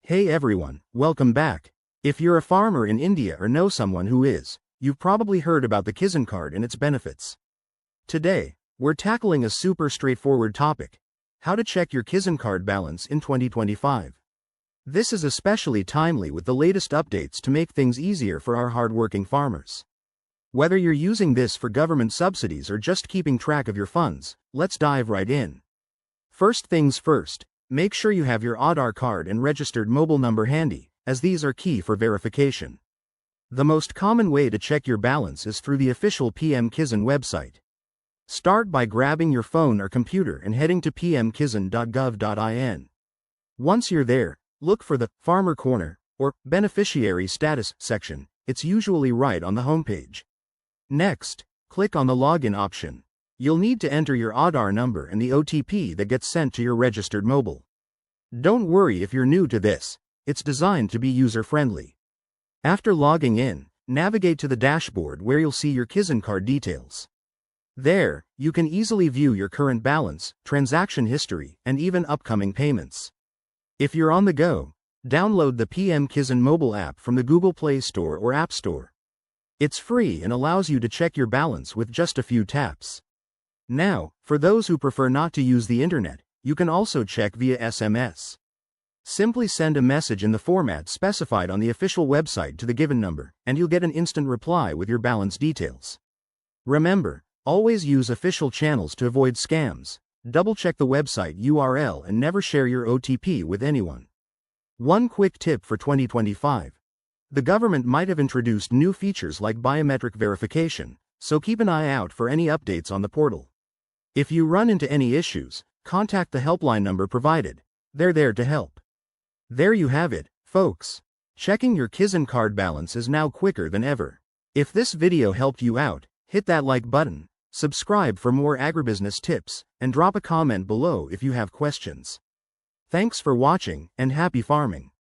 Hey everyone, welcome back. If you're a farmer in India or know someone who is, you've probably heard about the Kisan card and its benefits. Today, we're tackling a super straightforward topic: how to check your Kisan card balance in 2025. This is especially timely with the latest updates to make things easier for our hardworking farmers. Whether you're using this for government subsidies or just keeping track of your funds, let's dive right in. First things first, make sure you have your Aadhaar card and registered mobile number handy, as these are key for verification. The most common way to check your balance is through the official PM Kisan website. Start by grabbing your phone or computer and heading to pmkisan.gov.in. Once you're there, look for the Farmer Corner or Beneficiary Status section. It's usually right on the homepage. Next, click on the Login option. You'll need to enter your Aadhaar number and the OTP that gets sent to your registered mobile. Don't worry if you're new to this, it's designed to be user-friendly. After logging in, navigate to the dashboard where you'll see your Kisan card details. There, you can easily view your current balance, transaction history, and even upcoming payments. If you're on the go, download the PM Kisan mobile app from the Google Play Store or App Store. It's free and allows you to check your balance with just a few taps. Now, for those who prefer not to use the internet, you can also check via SMS. Simply send a message in the format specified on the official website to the given number, and you'll get an instant reply with your balance details. Remember, always use official channels to avoid scams. Double-check the website URL and never share your OTP with anyone. One quick tip for 2025. The government might have introduced new features like biometric verification, so keep an eye out for any updates on the portal. If you run into any issues, contact the helpline number provided. They're there to help. There you have it, folks. Checking your Kisan card balance is now quicker than ever. If this video helped you out, hit that like button, subscribe for more agribusiness tips, and drop a comment below if you have questions. Thanks for watching, and happy farming.